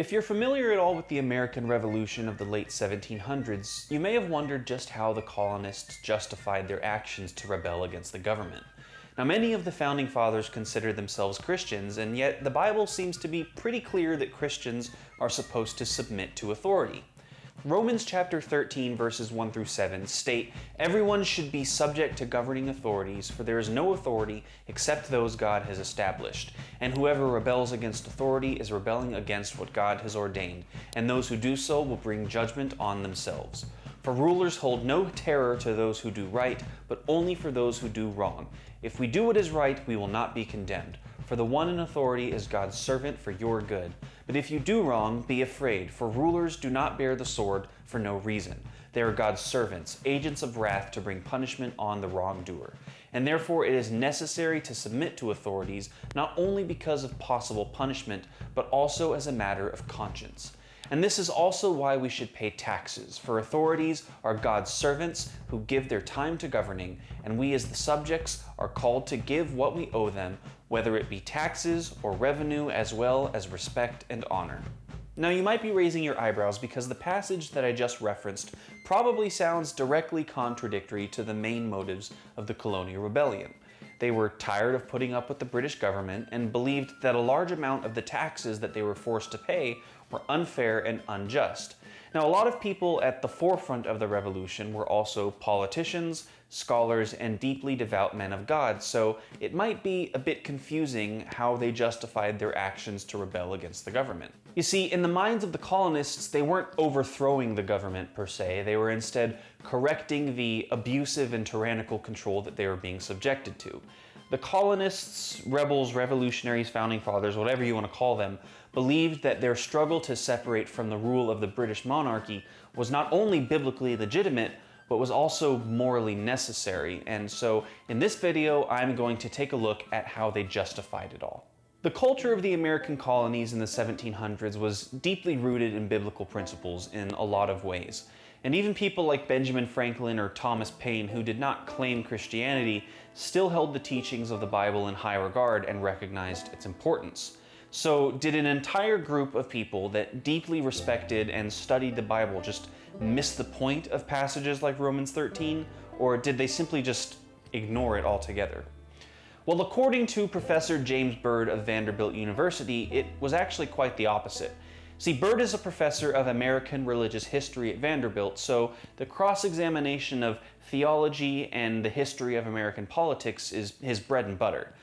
If you're familiar at all with the American Revolution of the late 1700s, you may have wondered just how the colonists justified their actions to rebel against the government. Now, many of the Founding Fathers considered themselves Christians, and yet the Bible seems to be pretty clear that Christians are supposed to submit to authority. Romans chapter 13 verses 1 through 7 state, "Everyone should be subject to governing authorities, for there is no authority except those God has established. And whoever rebels against authority is rebelling against what God has ordained, and those who do so will bring judgment on themselves. For rulers hold no terror to those who do right, but only for those who do wrong. If we do what is right, we will not be condemned. For the one in authority is God's servant for your good. But if you do wrong, be afraid, for rulers do not bear the sword for no reason. They are God's servants, agents of wrath to bring punishment on the wrongdoer. And therefore it is necessary to submit to authorities, not only because of possible punishment, but also as a matter of conscience. And this is also why we should pay taxes, for authorities are God's servants who give their time to governing, and we as the subjects are called to give what we owe them, whether it be taxes or revenue, as well as respect and honor." Now you might be raising your eyebrows because the passage that I just referenced probably sounds directly contradictory to the main motives of the colonial rebellion. They were tired of putting up with the British government and believed that a large amount of the taxes that they were forced to pay were unfair and unjust. Now, a lot of people at the forefront of the revolution were also politicians, scholars, and deeply devout men of God, so it might be a bit confusing how they justified their actions to rebel against the government. You see, in the minds of the colonists, they weren't overthrowing the government per se, they were instead correcting the abusive and tyrannical control that they were being subjected to. The colonists, rebels, revolutionaries, founding fathers, whatever you want to call them, believed that their struggle to separate from the rule of the British monarchy was not only biblically legitimate, but was also morally necessary. And so in this video, I'm going to take a look at how they justified it all. The culture of the American colonies in the 1700s was deeply rooted in biblical principles in a lot of ways. And even people like Benjamin Franklin or Thomas Paine, who did not claim Christianity, still held the teachings of the Bible in high regard and recognized its importance. So did an entire group of people that deeply respected and studied the Bible just miss the point of passages like Romans 13, or did they simply just ignore it altogether? Well, according to Professor James Bird of Vanderbilt University, it was actually quite the opposite. See, Bird is a professor of American religious history at Vanderbilt, so the cross-examination of theology and the history of American politics is his bread and butter.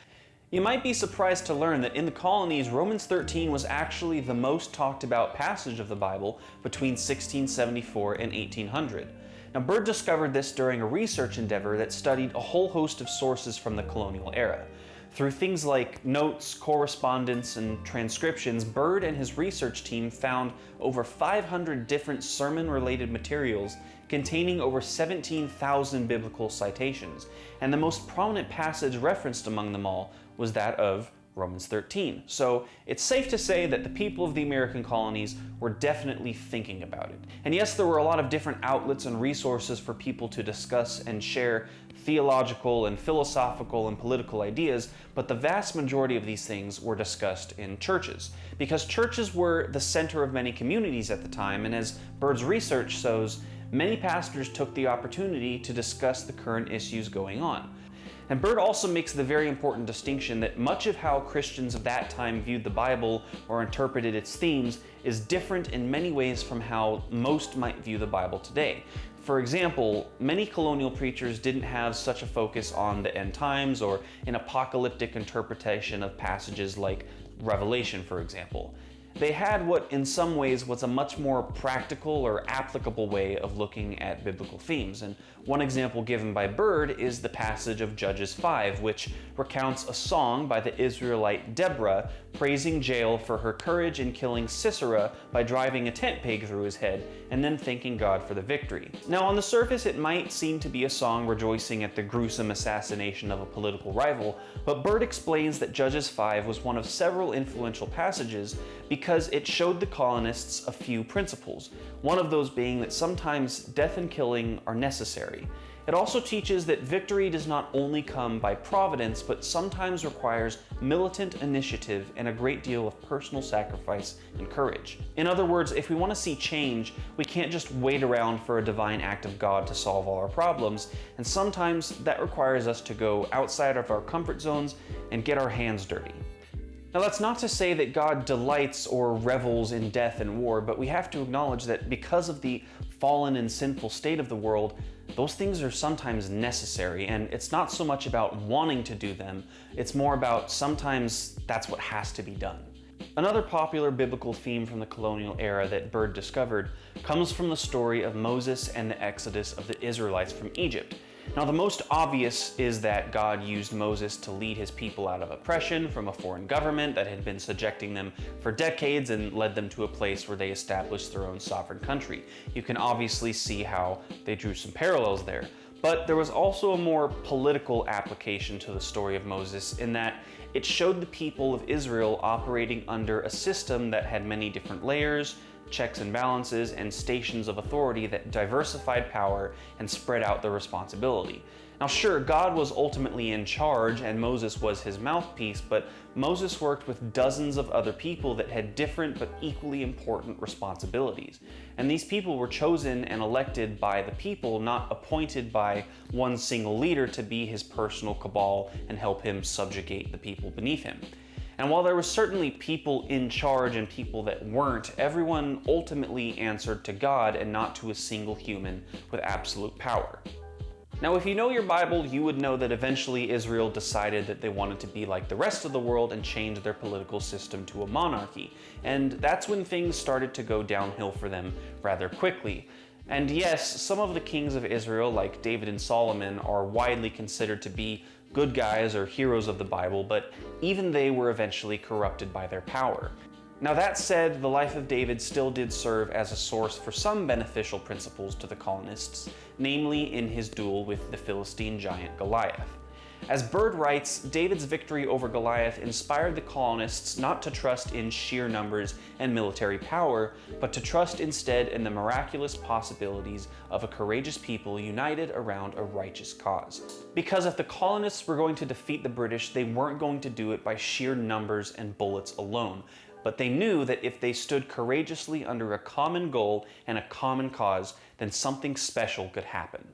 You might be surprised to learn that in the colonies, Romans 13 was actually the most talked about passage of the Bible between 1674 and 1800. Now, Bird discovered this during a research endeavor that studied a whole host of sources from the colonial era. Through things like notes, correspondence, and transcriptions, Bird and his research team found over 500 different sermon-related materials containing over 17,000 biblical citations, and the most prominent passage referenced among them all was that of Romans 13. So it's safe to say that the people of the American colonies were definitely thinking about it. And yes, there were a lot of different outlets and resources for people to discuss and share theological and philosophical and political ideas, but the vast majority of these things were discussed in churches, because churches were the center of many communities at the time, and as Bird's research shows, many pastors took the opportunity to discuss the current issues going on. And Bird also makes the very important distinction that much of how Christians of that time viewed the Bible or interpreted its themes is different in many ways from how most might view the Bible today. For example, many colonial preachers didn't have such a focus on the end times or an apocalyptic interpretation of passages like Revelation, for example. They had what in some ways was a much more practical or applicable way of looking at biblical themes. And one example given by Bird is the passage of Judges 5, which recounts a song by the Israelite Deborah praising Jael for her courage in killing Sisera by driving a tent peg through his head, and then thanking God for the victory. Now, on the surface, it might seem to be a song rejoicing at the gruesome assassination of a political rival, but Bird explains that Judges 5 was one of several influential passages because it showed the colonists a few principles, one of those being that sometimes death and killing are necessary. It also teaches that victory does not only come by providence, but sometimes requires militant initiative and a great deal of personal sacrifice and courage. In other words, if we want to see change, we can't just wait around for a divine act of God to solve all our problems, and sometimes that requires us to go outside of our comfort zones and get our hands dirty. Now, that's not to say that God delights or revels in death and war, but we have to acknowledge that because of the fallen and sinful state of the world, those things are sometimes necessary, and it's not so much about wanting to do them, it's more about sometimes that's what has to be done. Another popular biblical theme from the colonial era that Bird discovered comes from the story of Moses and the exodus of the Israelites from Egypt. Now, the most obvious is that God used Moses to lead his people out of oppression from a foreign government that had been subjecting them for decades and led them to a place where they established their own sovereign country. You can obviously see how they drew some parallels there. But there was also a more political application to the story of Moses in that it showed the people of Israel operating under a system that had many different layers, checks and balances, and stations of authority that diversified power and spread out the responsibility. Now sure, God was ultimately in charge and Moses was his mouthpiece, but Moses worked with dozens of other people that had different but equally important responsibilities. And these people were chosen and elected by the people, not appointed by one single leader to be his personal cabal and help him subjugate the people beneath him. And while there were certainly people in charge and people that weren't, everyone ultimately answered to God and not to a single human with absolute power. Now, if you know your Bible, you would know that eventually Israel decided that they wanted to be like the rest of the world and change their political system to a monarchy. And that's when things started to go downhill for them rather quickly. And yes, some of the kings of Israel, like David and Solomon, are widely considered to be good guys or heroes of the Bible, but even they were eventually corrupted by their power. Now that said, the life of David still did serve as a source for some beneficial principles to the colonists, namely in his duel with the Philistine giant Goliath. As Bird writes, David's victory over Goliath inspired the colonists not to trust in sheer numbers and military power, but to trust instead in the miraculous possibilities of a courageous people united around a righteous cause. Because if the colonists were going to defeat the British, they weren't going to do it by sheer numbers and bullets alone, but they knew that if they stood courageously under a common goal and a common cause, then something special could happen.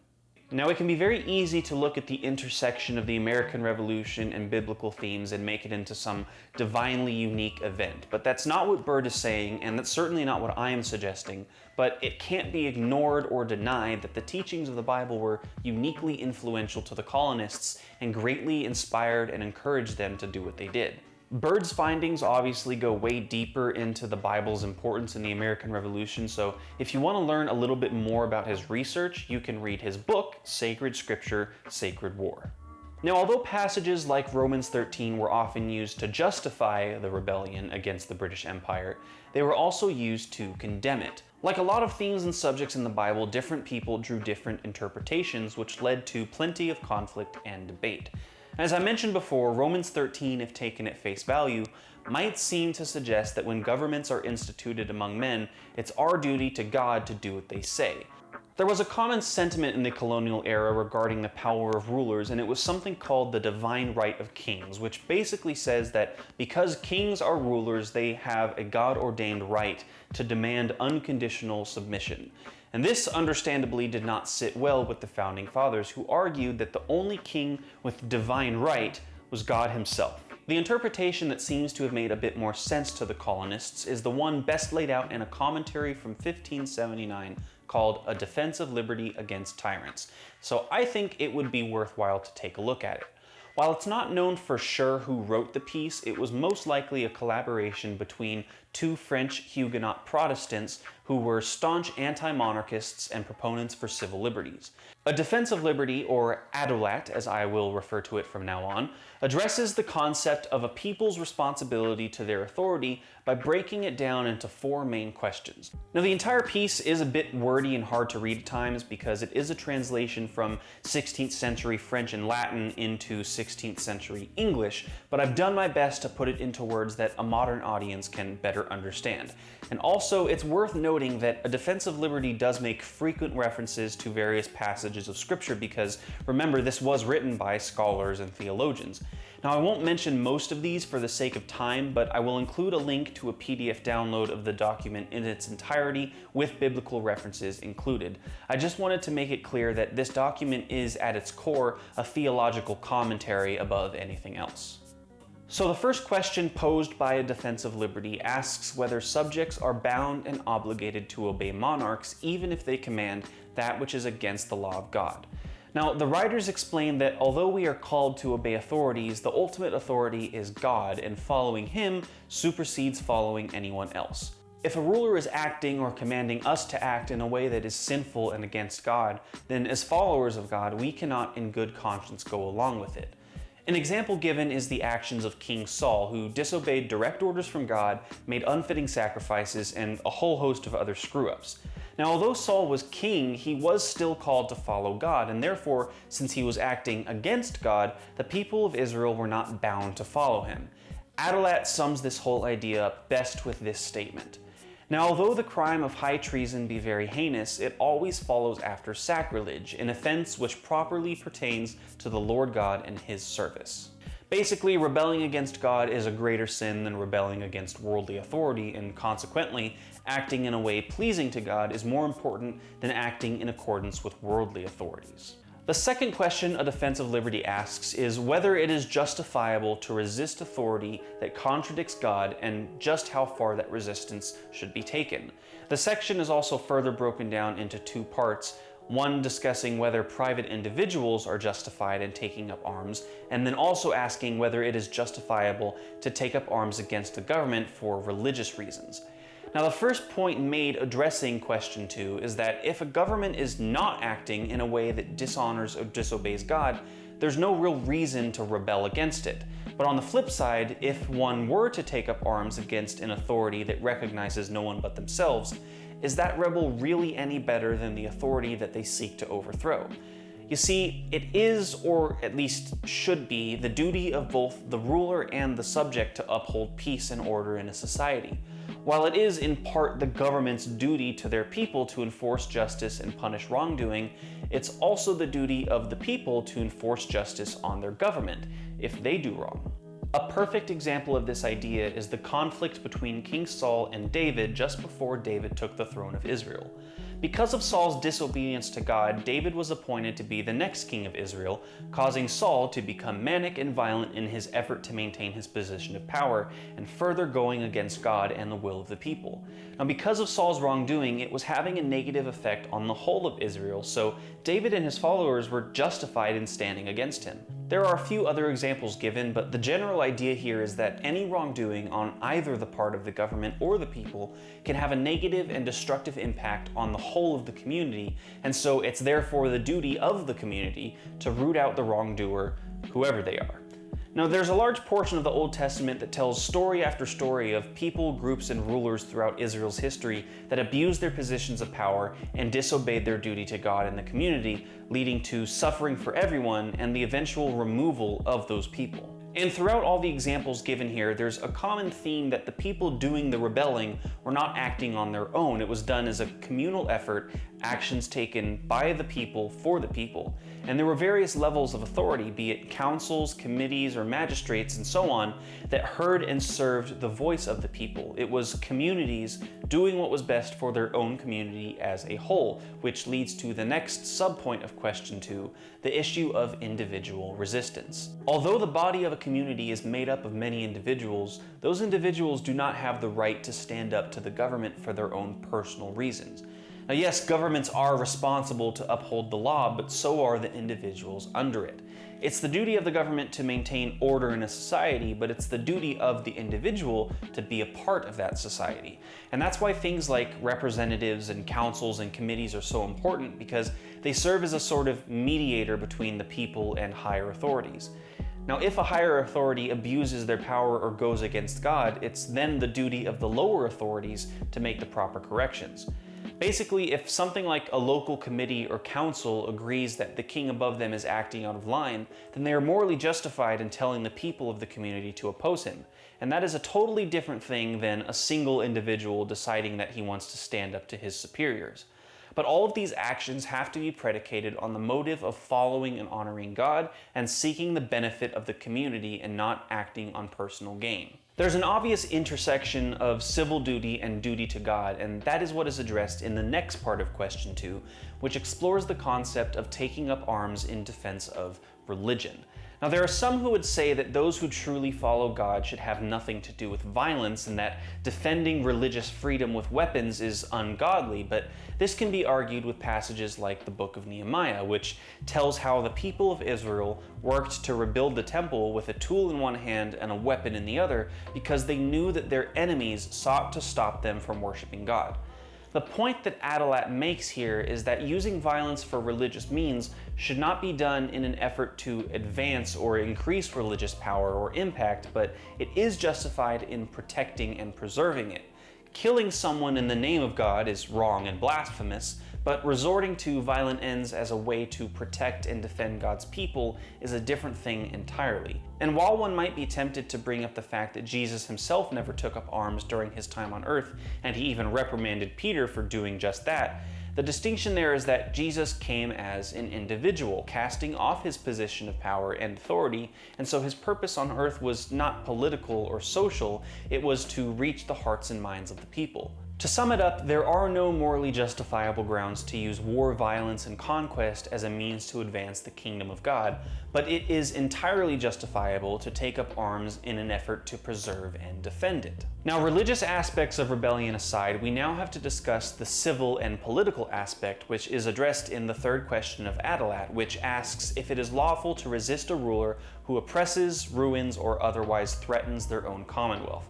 Now, it can be very easy to look at the intersection of the American Revolution and biblical themes and make it into some divinely unique event, but that's not what Bird is saying, and that's certainly not what I am suggesting, but it can't be ignored or denied that the teachings of the Bible were uniquely influential to the colonists and greatly inspired and encouraged them to do what they did. Bird's findings obviously go way deeper into the Bible's importance in the American Revolution, so if you want to learn a little bit more about his research, you can read his book, Sacred Scripture, Sacred War. Now, although passages like Romans 13 were often used to justify the rebellion against the British Empire, they were also used to condemn it. Like a lot of themes and subjects in the Bible, different people drew different interpretations, which led to plenty of conflict and debate. As I mentioned before, Romans 13, if taken at face value, might seem to suggest that when governments are instituted among men, it's our duty to God to do what they say. There was a common sentiment in the colonial era regarding the power of rulers, and it was something called the divine right of kings, which basically says that because kings are rulers, they have a God-ordained right to demand unconditional submission. And this understandably did not sit well with the founding fathers, who argued that the only king with divine right was God himself. The interpretation that seems to have made a bit more sense to the colonists is the one best laid out in a commentary from 1579 called A Defense of Liberty Against Tyrants. So I think it would be worthwhile to take a look at it. While it's not known for sure who wrote the piece, it was most likely a collaboration between two French Huguenot Protestants who were staunch anti-monarchists and proponents for civil liberties. A Defense of Liberty, or ADOLAT as I will refer to it from now on, addresses the concept of a people's responsibility to their authority by breaking it down into four main questions. Now, the entire piece is a bit wordy and hard to read at times because it is a translation from 16th century French and Latin into 16th century English, but I've done my best to put it into words that a modern audience can better understand. And also, it's worth noting noting that A Defense of Liberty does make frequent references to various passages of Scripture because, remember, this was written by scholars and theologians. Now, I won't mention most of these for the sake of time, but I will include a link to a PDF download of the document in its entirety with biblical references included. I just wanted to make it clear that this document is, at its core, a theological commentary above anything else. So the first question posed by A Defense of Liberty asks whether subjects are bound and obligated to obey monarchs even if they command that which is against the law of God. Now, the writers explain that although we are called to obey authorities, the ultimate authority is God, and following Him supersedes following anyone else. If a ruler is acting or commanding us to act in a way that is sinful and against God, then as followers of God, we cannot in good conscience go along with it. An example given is the actions of King Saul, who disobeyed direct orders from God, made unfitting sacrifices, and a whole host of other screw-ups. Now, although Saul was king, he was still called to follow God, and therefore, since he was acting against God, the people of Israel were not bound to follow him. ADOLAT sums this whole idea up best with this statement. Now, although the crime of high treason be very heinous, it always follows after sacrilege, an offense which properly pertains to the Lord God and His service. Basically, rebelling against God is a greater sin than rebelling against worldly authority, and consequently, acting in a way pleasing to God is more important than acting in accordance with worldly authorities. The second question A Defense of Liberty asks is whether it is justifiable to resist authority that contradicts God and just how far that resistance should be taken. The section is also further broken down into two parts, one discussing whether private individuals are justified in taking up arms, and then also asking whether it is justifiable to take up arms against the government for religious reasons. Now, the first point made addressing question 2 is that if a government is not acting in a way that dishonors or disobeys God, there's no real reason to rebel against it. But on the flip side, if one were to take up arms against an authority that recognizes no one but themselves, is that rebel really any better than the authority that they seek to overthrow? You see, it is, or at least should be, the duty of both the ruler and the subject to uphold peace and order in a society. While it is in part the government's duty to their people to enforce justice and punish wrongdoing, it's also the duty of the people to enforce justice on their government if they do wrong. A perfect example of this idea is the conflict between King Saul and David just before David took the throne of Israel. Because of Saul's disobedience to God, David was appointed to be the next king of Israel, causing Saul to become manic and violent in his effort to maintain his position of power, and further going against God and the will of the people. Now, because of Saul's wrongdoing, it was having a negative effect on the whole of Israel, so David and his followers were justified in standing against him. There are a few other examples given, but the general idea here is that any wrongdoing on either the part of the government or the people can have a negative and destructive impact on the whole of the community, and so it's therefore the duty of the community to root out the wrongdoer, whoever they are. Now, there's a large portion of the Old Testament that tells story after story of people, groups, and rulers throughout Israel's history that abused their positions of power and disobeyed their duty to God and the community, leading to suffering for everyone and the eventual removal of those people. And throughout all the examples given here, there's a common theme that the people doing the rebelling were not acting on their own. It was done as a communal effort, actions taken by the people for the people. And there were various levels of authority, be it councils, committees, or magistrates, and so on, that heard and served the voice of the people. It was communities doing what was best for their own community as a whole, which leads to the next subpoint of question 2, the issue of individual resistance. Although the body of a community is made up of many individuals, those individuals do not have the right to stand up to the government for their own personal reasons. Now, yes, governments are responsible to uphold the law, but so are the individuals under it. It's the duty of the government to maintain order in a society, but it's the duty of the individual to be a part of that society. And that's why things like representatives and councils and committees are so important, because they serve as a sort of mediator between the people and higher authorities. Now, if a higher authority abuses their power or goes against God, it's then the duty of the lower authorities to make the proper corrections. Basically, if something like a local committee or council agrees that the king above them is acting out of line, then they are morally justified in telling the people of the community to oppose him. And that is a totally different thing than a single individual deciding that he wants to stand up to his superiors. But all of these actions have to be predicated on the motive of following and honoring God and seeking the benefit of the community and not acting on personal gain. There's an obvious intersection of civil duty and duty to God, and that is what is addressed in the next part of question 2, which explores the concept of taking up arms in defense of religion. Now, there are some who would say that those who truly follow God should have nothing to do with violence and that defending religious freedom with weapons is ungodly, but this can be argued with passages like the book of Nehemiah, which tells how the people of Israel worked to rebuild the temple with a tool in one hand and a weapon in the other because they knew that their enemies sought to stop them from worshiping God. The point that ADOLAT makes here is that using violence for religious means should not be done in an effort to advance or increase religious power or impact, but it is justified in protecting and preserving it. Killing someone in the name of God is wrong and blasphemous, but resorting to violent ends as a way to protect and defend God's people is a different thing entirely. And while one might be tempted to bring up the fact that Jesus himself never took up arms during his time on earth, and he even reprimanded Peter for doing just that, the distinction there is that Jesus came as an individual, casting off his position of power and authority, and so his purpose on earth was not political or social, it was to reach the hearts and minds of the people. To sum it up, there are no morally justifiable grounds to use war, violence, and conquest as a means to advance the kingdom of God, but it is entirely justifiable to take up arms in an effort to preserve and defend it. Now, religious aspects of rebellion aside, we now have to discuss the civil and political aspect, which is addressed in the third question of ADOLAT, which asks if it is lawful to resist a ruler who oppresses, ruins, or otherwise threatens their own commonwealth.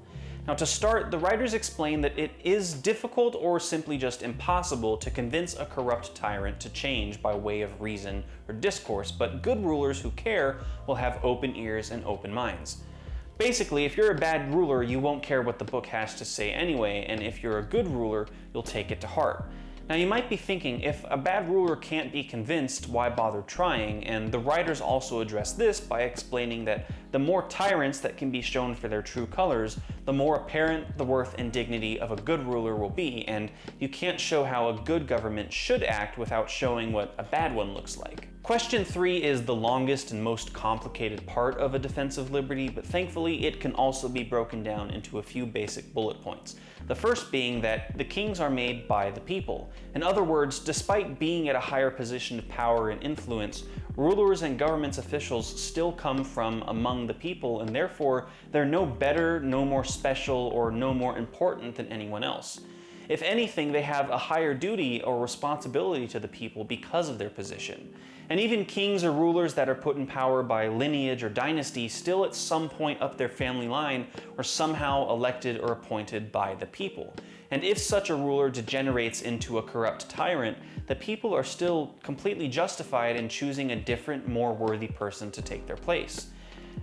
Now, to start, the writers explain that it is difficult or simply just impossible to convince a corrupt tyrant to change by way of reason or discourse, but good rulers who care will have open ears and open minds. Basically, if you're a bad ruler, you won't care what the book has to say anyway, and if you're a good ruler, you'll take it to heart. Now, you might be thinking, if a bad ruler can't be convinced, why bother trying? And the writers also address this by explaining that the more tyrants that can be shown for their true colors, the more apparent the worth and dignity of a good ruler will be, and you can't show how a good government should act without showing what a bad one looks like. Question 3 is the longest and most complicated part of a defense of liberty, but thankfully it can also be broken down into a few basic bullet points. The first being that the kings are made by the people. In other words, despite being at a higher position of power and influence, rulers and government officials still come from among the people, and therefore they're no better, no more special, or no more important than anyone else. If anything, they have a higher duty or responsibility to the people because of their position. And even kings or rulers that are put in power by lineage or dynasty still at some point up their family line are somehow elected or appointed by the people. And if such a ruler degenerates into a corrupt tyrant, the people are still completely justified in choosing a different, more worthy person to take their place.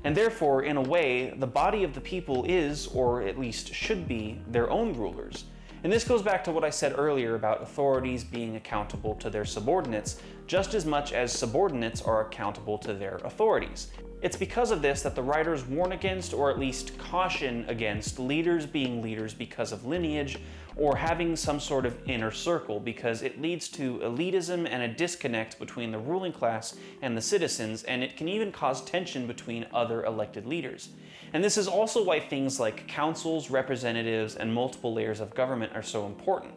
And therefore, in a way, the body of the people is, or at least should be, their own rulers. And this goes back to what I said earlier about authorities being accountable to their subordinates, just as much as subordinates are accountable to their authorities. It's because of this that the writers warn against, or at least caution against, leaders being leaders because of lineage, or having some sort of inner circle, because it leads to elitism and a disconnect between the ruling class and the citizens, and it can even cause tension between other elected leaders. And this is also why things like councils, representatives, and multiple layers of government are so important.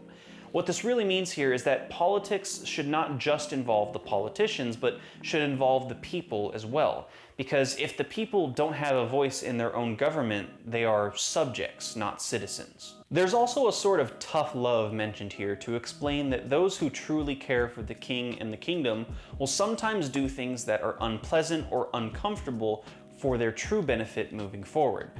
What this really means here is that politics should not just involve the politicians, but should involve the people as well. Because if the people don't have a voice in their own government, they are subjects, not citizens. There's also a sort of tough love mentioned here to explain that those who truly care for the king and the kingdom will sometimes do things that are unpleasant or uncomfortable for their true benefit moving forward.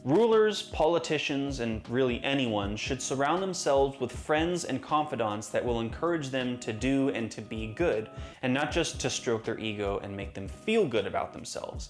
Rulers, politicians, and really anyone should surround themselves with friends and confidants that will encourage them to do and to be good, and not just to stroke their ego and make them feel good about themselves.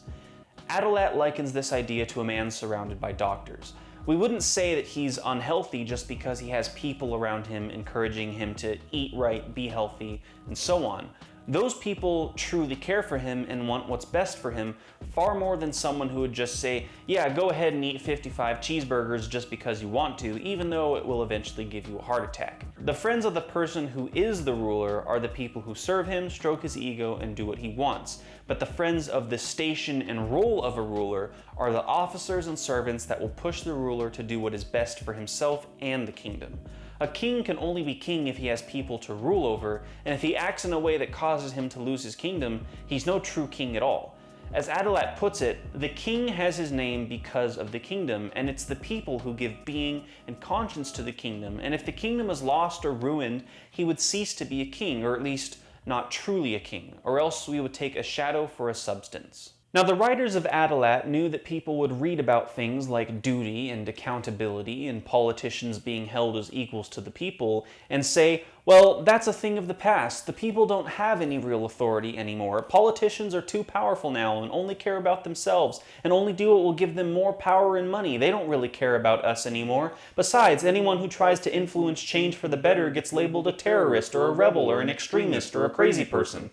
ADOLAT likens this idea to a man surrounded by doctors. We wouldn't say that he's unhealthy just because he has people around him encouraging him to eat right, be healthy, and so on. Those people truly care for him and want what's best for him far more than someone who would just say, yeah, go ahead and eat 55 cheeseburgers just because you want to, even though it will eventually give you a heart attack. The friends of the person who is the ruler are the people who serve him, stroke his ego, and do what he wants. But the friends of the station and role of a ruler are the officers and servants that will push the ruler to do what is best for himself and the kingdom. A king can only be king if he has people to rule over, and if he acts in a way that causes him to lose his kingdom, he's no true king at all. As ADOLAT puts it, the king has his name because of the kingdom, and it's the people who give being and conscience to the kingdom, and if the kingdom is lost or ruined, he would cease to be a king, or at least not truly a king, or else we would take a shadow for a substance. Now, the writers of ADOLAT knew that people would read about things like duty and accountability and politicians being held as equals to the people and say, well, that's a thing of the past. The people don't have any real authority anymore. Politicians are too powerful now and only care about themselves and only do what will give them more power and money. They don't really care about us anymore. Besides, anyone who tries to influence change for the better gets labeled a terrorist or a rebel or an extremist or a crazy person.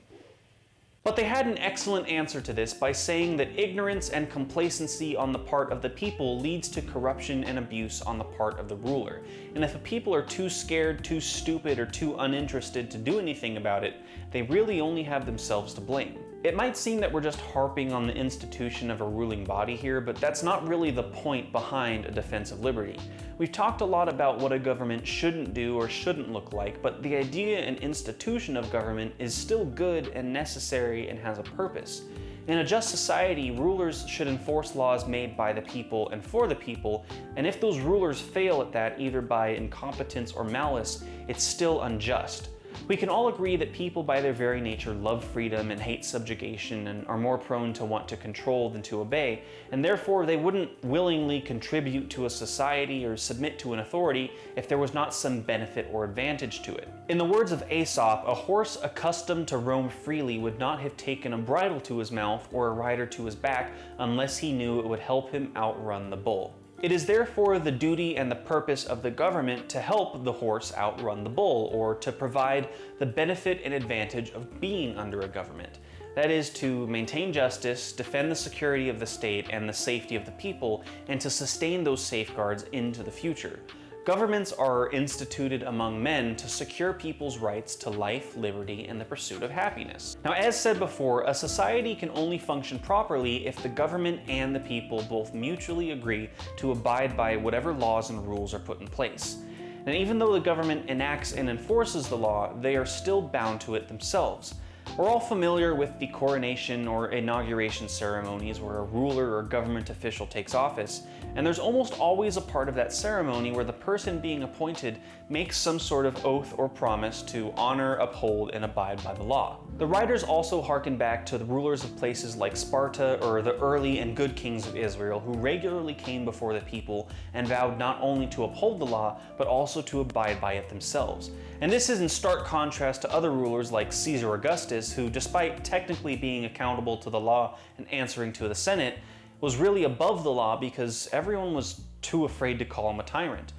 But they had an excellent answer to this by saying that ignorance and complacency on the part of the people leads to corruption and abuse on the part of the ruler. And if the people are too scared, too stupid, or too uninterested to do anything about it, they really only have themselves to blame. It might seem that we're just harping on the institution of a ruling body here, but that's not really the point behind a defense of liberty. We've talked a lot about what a government shouldn't do or shouldn't look like, but the idea and institution of government is still good and necessary and has a purpose. In a just society, rulers should enforce laws made by the people and for the people, and if those rulers fail at that either by incompetence or malice, it's still unjust. We can all agree that people by their very nature love freedom and hate subjugation and are more prone to want to control than to obey, and therefore they wouldn't willingly contribute to a society or submit to an authority if there was not some benefit or advantage to it. In the words of Aesop, a horse accustomed to roam freely would not have taken a bridle to his mouth or a rider to his back unless he knew it would help him outrun the bull. It is therefore the duty and the purpose of the government to help the horse outrun the bull, or to provide the benefit and advantage of being under a government. That is, to maintain justice, defend the security of the state and the safety of the people, and to sustain those safeguards into the future. Governments are instituted among men to secure people's rights to life, liberty, and the pursuit of happiness. Now, as said before, a society can only function properly if the government and the people both mutually agree to abide by whatever laws and rules are put in place. And even though the government enacts and enforces the law, they are still bound to it themselves. We're all familiar with the coronation or inauguration ceremonies where a ruler or government official takes office, and there's almost always a part of that ceremony where the person being appointed makes some sort of oath or promise to honor, uphold, and abide by the law. The writers also harken back to the rulers of places like Sparta or the early and good kings of Israel who regularly came before the people and vowed not only to uphold the law, but also to abide by it themselves. And this is in stark contrast to other rulers like Caesar Augustus, who, despite technically being accountable to the law and answering to the Senate, was really above the law because everyone was too afraid to call him a tyrant.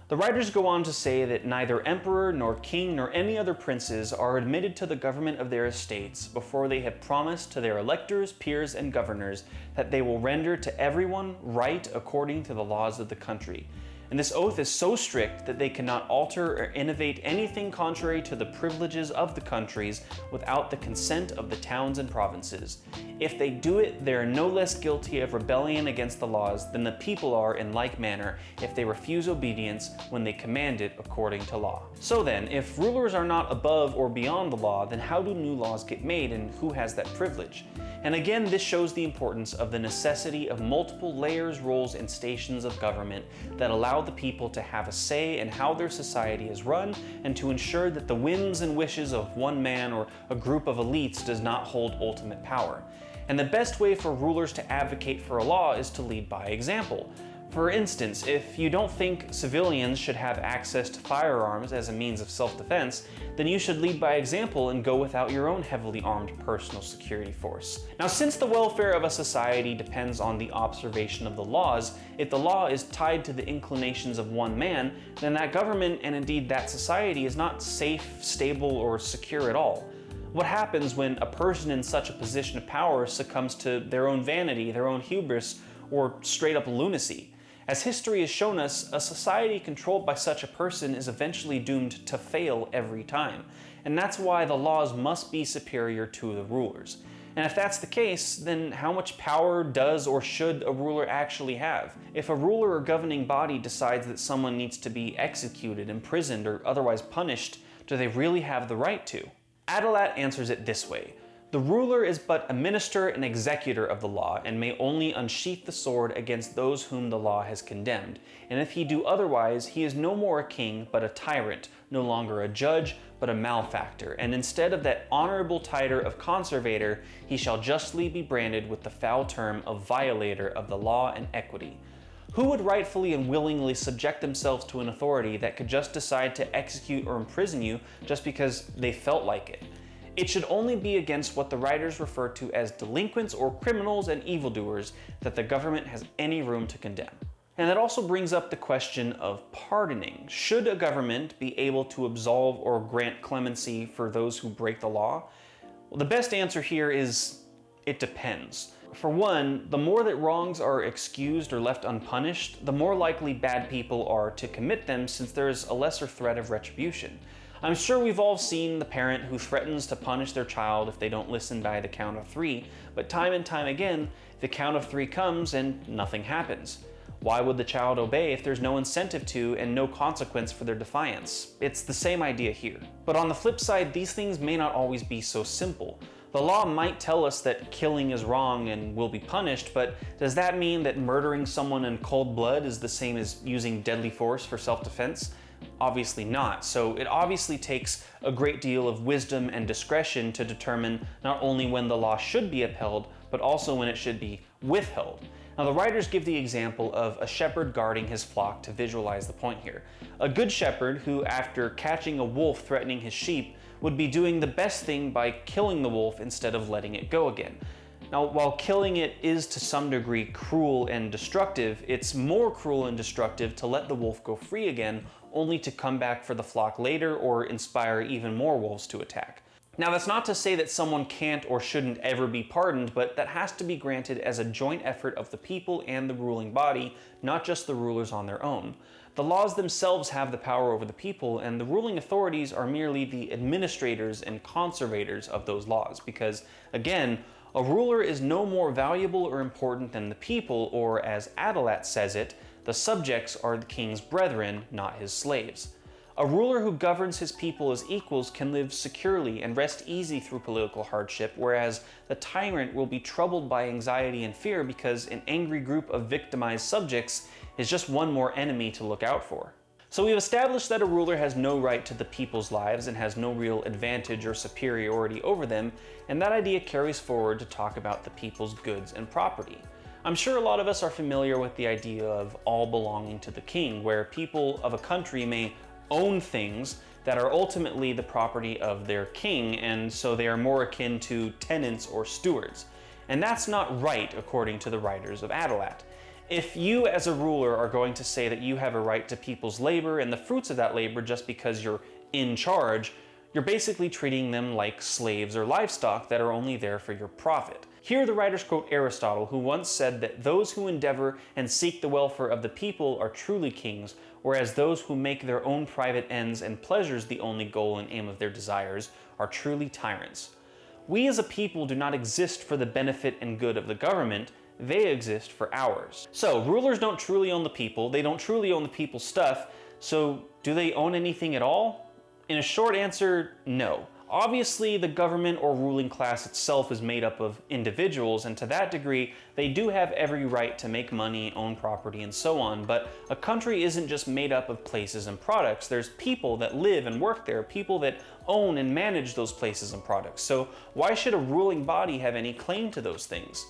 The writers go on to say that neither emperor nor king nor any other princes are admitted to the government of their estates before they have promised to their electors, peers, and governors that they will render to everyone right according to the laws of the country. And this oath is so strict that they cannot alter or innovate anything contrary to the privileges of the countries without the consent of the towns and provinces. If they do it, they are no less guilty of rebellion against the laws than the people are in like manner if they refuse obedience when they command it according to law. So then, if rulers are not above or beyond the law, then how do new laws get made and who has that privilege? And again, this shows the importance of the necessity of multiple layers, roles, and stations of government that allow the people to have a say in how their society is run and to ensure that the whims and wishes of one man or a group of elites does not hold ultimate power. And the best way for rulers to advocate for a law is to lead by example. For instance, if you don't think civilians should have access to firearms as a means of self-defense, then you should lead by example and go without your own heavily armed personal security force. Now, since the welfare of a society depends on the observation of the laws, if the law is tied to the inclinations of one man, then that government, and indeed that society, is not safe, stable, or secure at all. What happens when a person in such a position of power succumbs to their own vanity, their own hubris, or straight up lunacy? As history has shown us, a society controlled by such a person is eventually doomed to fail every time. And that's why the laws must be superior to the rulers. And if that's the case, then how much power does or should a ruler actually have? If a ruler or governing body decides that someone needs to be executed, imprisoned, or otherwise punished, do they really have the right to? ADOLAT answers it this way. The ruler is but a minister and executor of the law, and may only unsheath the sword against those whom the law has condemned. And if he do otherwise, he is no more a king, but a tyrant, no longer a judge, but a malefactor. And instead of that honorable title of conservator, he shall justly be branded with the foul term of violator of the law and equity. Who would rightfully and willingly subject themselves to an authority that could just decide to execute or imprison you just because they felt like it? It should only be against what the writers refer to as delinquents or criminals and evildoers that the government has any room to condemn. And that also brings up the question of pardoning. Should a government be able to absolve or grant clemency for those who break the law? Well, the best answer here is it depends. For one, the more that wrongs are excused or left unpunished, the more likely bad people are to commit them, since there is a lesser threat of retribution. I'm sure we've all seen the parent who threatens to punish their child if they don't listen by the count of 3, but time and time again, the count of 3 comes and nothing happens. Why would the child obey if there's no incentive to and no consequence for their defiance? It's the same idea here. But on the flip side, these things may not always be so simple. The law might tell us that killing is wrong and will be punished, but does that mean that murdering someone in cold blood is the same as using deadly force for self-defense? Obviously not. So it obviously takes a great deal of wisdom and discretion to determine not only when the law should be upheld, but also when it should be withheld. Now, the writers give the example of a shepherd guarding his flock to visualize the point here. A good shepherd who, after catching a wolf threatening his sheep, would be doing the best thing by killing the wolf instead of letting it go again. Now, while killing it is to some degree cruel and destructive, it's more cruel and destructive to let the wolf go free again, only to come back for the flock later or inspire even more wolves to attack. Now, that's not to say that someone can't or shouldn't ever be pardoned, but that has to be granted as a joint effort of the people and the ruling body, not just the rulers on their own. The laws themselves have the power over the people, and the ruling authorities are merely the administrators and conservators of those laws, because, again, a ruler is no more valuable or important than the people, or as ADOLAT says it, the subjects are the king's brethren, not his slaves. A ruler who governs his people as equals can live securely and rest easy through political hardship, whereas the tyrant will be troubled by anxiety and fear because an angry group of victimized subjects is just one more enemy to look out for. So we've established that a ruler has no right to the people's lives and has no real advantage or superiority over them, and that idea carries forward to talk about the people's goods and property. I'm sure a lot of us are familiar with the idea of all belonging to the king, where people of a country may own things that are ultimately the property of their king, and so they are more akin to tenants or stewards. And that's not right, according to the writers of ADOLAT. If you as a ruler are going to say that you have a right to people's labor and the fruits of that labor just because you're in charge, you're basically treating them like slaves or livestock that are only there for your profit. Here the writers quote Aristotle, who once said that those who endeavor and seek the welfare of the people are truly kings, whereas those who make their own private ends and pleasures the only goal and aim of their desires are truly tyrants. We as a people do not exist for the benefit and good of the government, they exist for ours. So rulers don't truly own the people, they don't truly own the people's stuff, so do they own anything at all? In a short answer, no. Obviously, the government or ruling class itself is made up of individuals, and to that degree, they do have every right to make money, own property, and so on, but a country isn't just made up of places and products. There's people that live and work there, people that own and manage those places and products. So why should a ruling body have any claim to those things?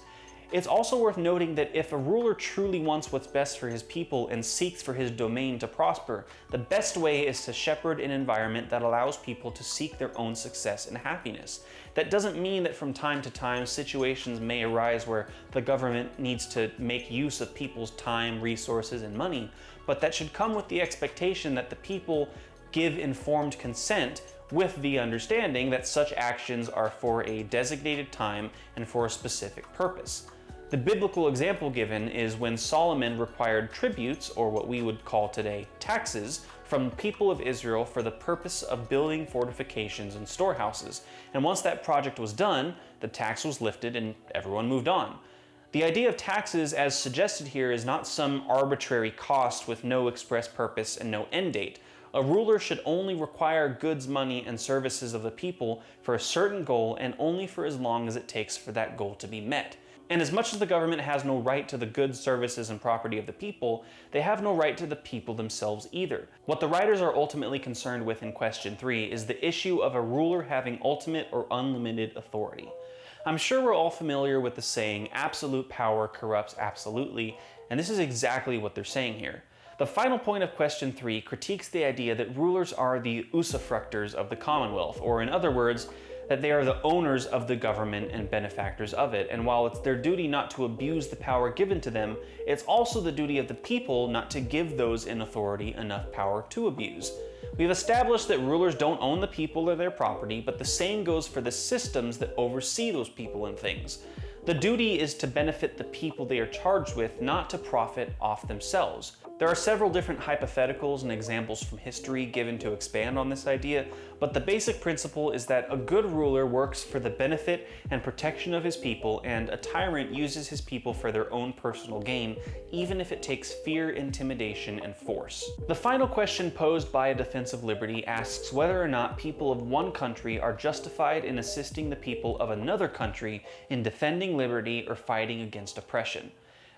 It's also worth noting that if a ruler truly wants what's best for his people and seeks for his domain to prosper, the best way is to shepherd an environment that allows people to seek their own success and happiness. That doesn't mean that from time to time situations may arise where the government needs to make use of people's time, resources, and money, but that should come with the expectation that the people give informed consent with the understanding that such actions are for a designated time and for a specific purpose. The biblical example given is when Solomon required tributes, or what we would call today taxes, from the people of Israel for the purpose of building fortifications and storehouses. And once that project was done, the tax was lifted and everyone moved on. The idea of taxes, as suggested here, is not some arbitrary cost with no express purpose and no end date. A ruler should only require goods, money, and services of the people for a certain goal and only for as long as it takes for that goal to be met. And as much as the government has no right to the goods, services, and property of the people, they have no right to the people themselves either. What the writers are ultimately concerned with in question 3 is the issue of a ruler having ultimate or unlimited authority. I'm sure we're all familiar with the saying, absolute power corrupts absolutely, and this is exactly what they're saying here. The final point of question 3 critiques the idea that rulers are the usufructors of the Commonwealth, or in other words, that they are the owners of the government and benefactors of it, and while it's their duty not to abuse the power given to them, it's also the duty of the people not to give those in authority enough power to abuse. We've established that rulers don't own the people or their property, but the same goes for the systems that oversee those people and things. The duty is to benefit the people they are charged with, not to profit off themselves. There are several different hypotheticals and examples from history given to expand on this idea, but the basic principle is that a good ruler works for the benefit and protection of his people, and a tyrant uses his people for their own personal gain, even if it takes fear, intimidation, and force. The final question posed by A Defense of Liberty asks whether or not people of one country are justified in assisting the people of another country in defending liberty or fighting against oppression.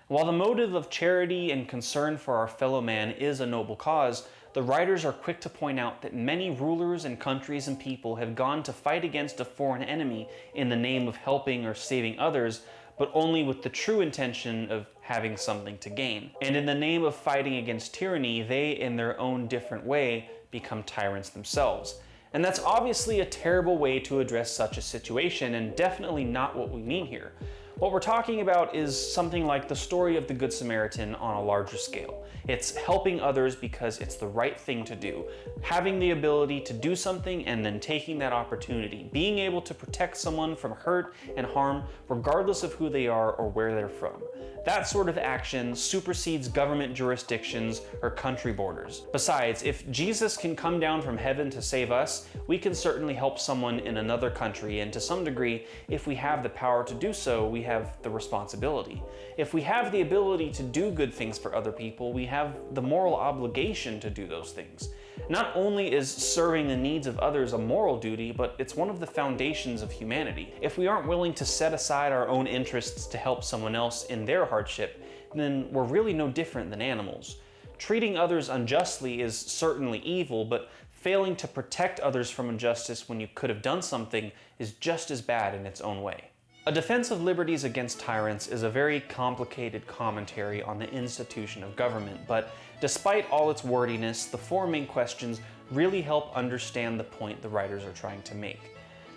While the motive of charity and concern for our fellow man is a noble cause, the writers are quick to point out that many rulers and countries and people have gone to fight against a foreign enemy in the name of helping or saving others, but only with the true intention of having something to gain. And in the name of fighting against tyranny, they, in their own different way, become tyrants themselves. And that's obviously a terrible way to address such a situation, and definitely not what we mean here. What we're talking about is something like the story of the Good Samaritan on a larger scale. It's helping others because it's the right thing to do, having the ability to do something and then taking that opportunity, being able to protect someone from hurt and harm regardless of who they are or where they're from. That sort of action supersedes government jurisdictions or country borders. Besides, if Jesus can come down from heaven to save us, we can certainly help someone in another country, and to some degree, if we have the power to do so, we have the responsibility. If we have the ability to do good things for other people, we have the moral obligation to do those things. Not only is serving the needs of others a moral duty, but it's one of the foundations of humanity. If we aren't willing to set aside our own interests to help someone else in their hardship, then we're really no different than animals. Treating others unjustly is certainly evil, but failing to protect others from injustice when you could have done something is just as bad in its own way. A Defense of Liberties Against Tyrants is a very complicated commentary on the institution of government, but despite all its wordiness, the 4 main questions really help understand the point the writers are trying to make.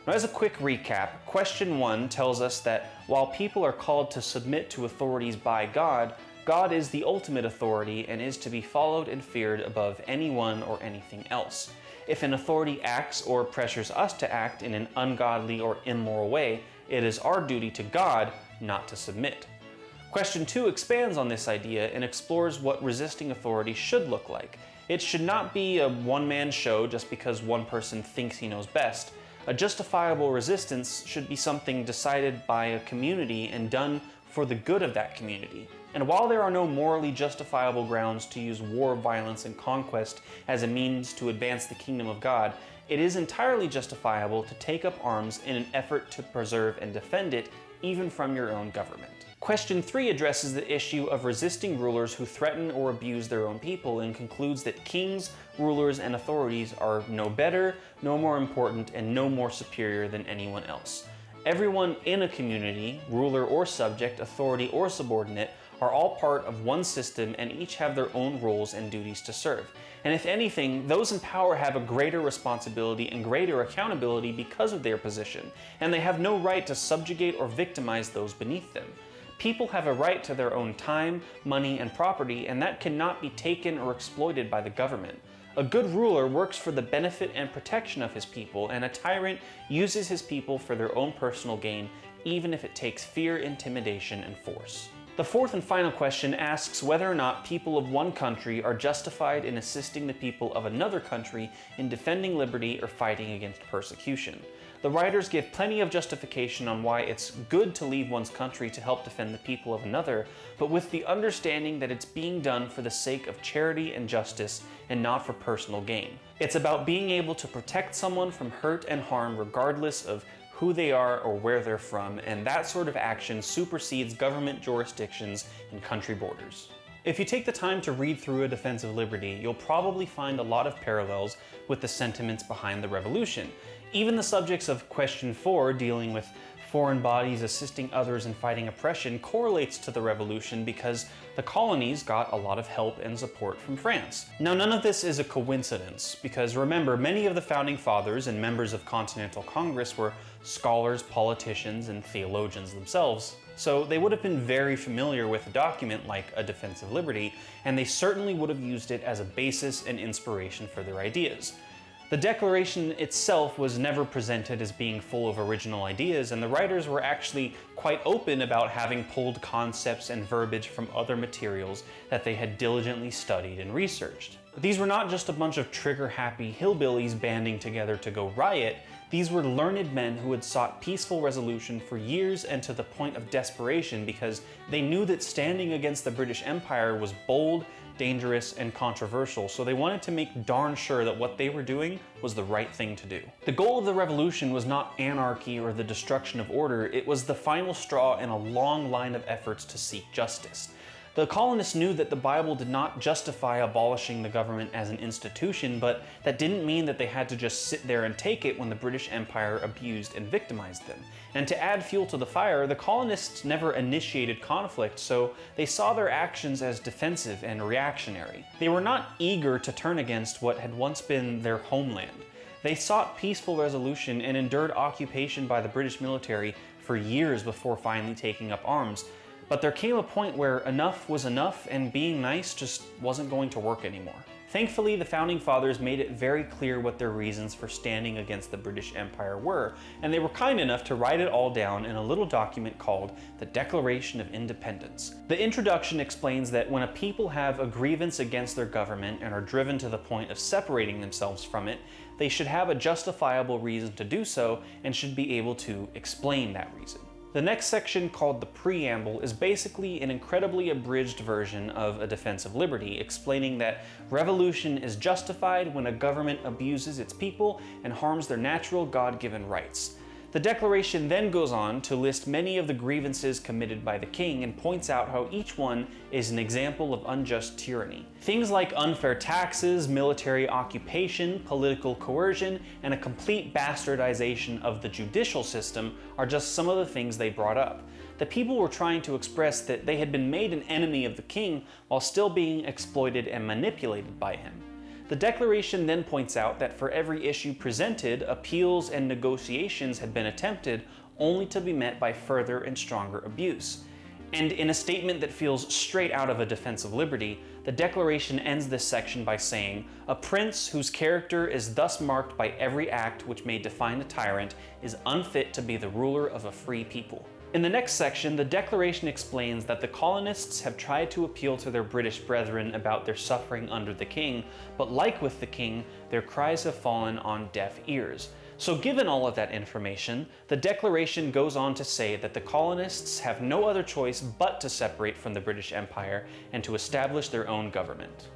Now, as a quick recap, question 1 tells us that while people are called to submit to authorities by God, God is the ultimate authority and is to be followed and feared above anyone or anything else. If an authority acts or pressures us to act in an ungodly or immoral way, it is our duty to God not to submit. Question 2 expands on this idea and explores what resisting authority should look like. It should not be a one-man show just because one person thinks he knows best. A justifiable resistance should be something decided by a community and done for the good of that community. And while there are no morally justifiable grounds to use war, violence, and conquest as a means to advance the kingdom of God, it is entirely justifiable to take up arms in an effort to preserve and defend it, even from your own government. Question 3 addresses the issue of resisting rulers who threaten or abuse their own people and concludes that kings, rulers, and authorities are no better, no more important, and no more superior than anyone else. Everyone in a community, ruler or subject, authority or subordinate, are all part of one system and each have their own roles and duties to serve. And if anything, those in power have a greater responsibility and greater accountability because of their position, and they have no right to subjugate or victimize those beneath them. People have a right to their own time, money, and property, and that cannot be taken or exploited by the government. A good ruler works for the benefit and protection of his people, and a tyrant uses his people for their own personal gain, even if it takes fear, intimidation, and force. The fourth and final question asks whether or not people of one country are justified in assisting the people of another country in defending liberty or fighting against persecution. The writers give plenty of justification on why it's good to leave one's country to help defend the people of another, but with the understanding that it's being done for the sake of charity and justice and not for personal gain. It's about being able to protect someone from hurt and harm regardless of who they are or where they're from, and that sort of action supersedes government jurisdictions and country borders. If you take the time to read through A Defense of Liberty, you'll probably find a lot of parallels with the sentiments behind the Revolution. Even the subjects of Question 4, dealing with foreign bodies assisting others in fighting oppression, correlates to the Revolution because the colonies got a lot of help and support from France. Now, none of this is a coincidence, because remember, many of the Founding Fathers and members of Continental Congress were scholars, politicians, and theologians themselves. So they would have been very familiar with a document like A Defense of Liberty, and they certainly would have used it as a basis and inspiration for their ideas. The Declaration itself was never presented as being full of original ideas, and the writers were actually quite open about having pulled concepts and verbiage from other materials that they had diligently studied and researched. These were not just a bunch of trigger-happy hillbillies banding together to go riot. These were learned men who had sought peaceful resolution for years and to the point of desperation because they knew that standing against the British Empire was bold, dangerous, and controversial, so they wanted to make darn sure that what they were doing was the right thing to do. The goal of the revolution was not anarchy or the destruction of order, it was the final straw in a long line of efforts to seek justice. The colonists knew that the Bible did not justify abolishing the government as an institution, but that didn't mean that they had to just sit there and take it when the British Empire abused and victimized them. And to add fuel to the fire, the colonists never initiated conflict, so they saw their actions as defensive and reactionary. They were not eager to turn against what had once been their homeland. They sought peaceful resolution and endured occupation by the British military for years before finally taking up arms. But there came a point where enough was enough and being nice just wasn't going to work anymore. Thankfully, the Founding Fathers made it very clear what their reasons for standing against the British Empire were, and they were kind enough to write it all down in a little document called the Declaration of Independence. The introduction explains that when a people have a grievance against their government and are driven to the point of separating themselves from it, they should have a justifiable reason to do so and should be able to explain that reason. The next section, called the Preamble, is basically an incredibly abridged version of A Defense of Liberty, explaining that revolution is justified when a government abuses its people and harms their natural God-given rights. The Declaration then goes on to list many of the grievances committed by the king and points out how each one is an example of unjust tyranny. Things like unfair taxes, military occupation, political coercion, and a complete bastardization of the judicial system are just some of the things they brought up. The people were trying to express that they had been made an enemy of the king while still being exploited and manipulated by him. The Declaration then points out that for every issue presented, appeals and negotiations had been attempted, only to be met by further and stronger abuse. And in a statement that feels straight out of A Defense of Liberty, the Declaration ends this section by saying, "A prince whose character is thus marked by every act which may define a tyrant is unfit to be the ruler of a free people." In the next section, the Declaration explains that the colonists have tried to appeal to their British brethren about their suffering under the king, but like with the king, their cries have fallen on deaf ears. So given all of that information, the Declaration goes on to say that the colonists have no other choice but to separate from the British Empire and to establish their own government.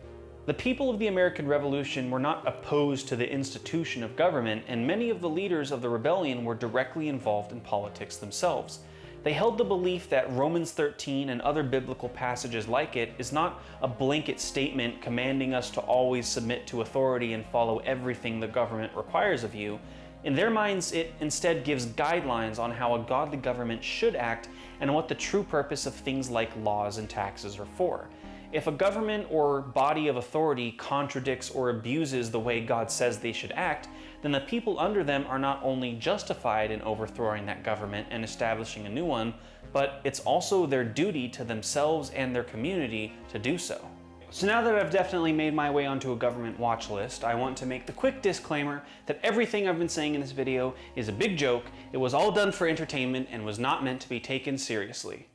The people of the American Revolution were not opposed to the institution of government, and many of the leaders of the rebellion were directly involved in politics themselves. They held the belief that Romans 13 and other biblical passages like it is not a blanket statement commanding us to always submit to authority and follow everything the government requires of you. In their minds, it instead gives guidelines on how a godly government should act and what the true purpose of things like laws and taxes are for. If a government or body of authority contradicts or abuses the way God says they should act, then the people under them are not only justified in overthrowing that government and establishing a new one, but it's also their duty to themselves and their community to do so. So now that I've definitely made my way onto a government watch list, I want to make the quick disclaimer that everything I've been saying in this video is a big joke. It was all done for entertainment and was not meant to be taken seriously.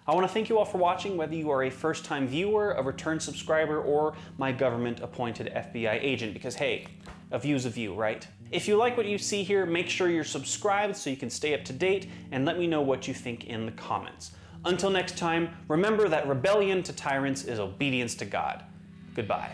I want to thank you all for watching, whether you are a first-time viewer, a return subscriber, or my government-appointed FBI agent, because hey, a view's a view, right? If you like what you see here, make sure you're subscribed so you can stay up to date, and let me know what you think in the comments. Until next time, remember that rebellion to tyrants is obedience to God. Goodbye.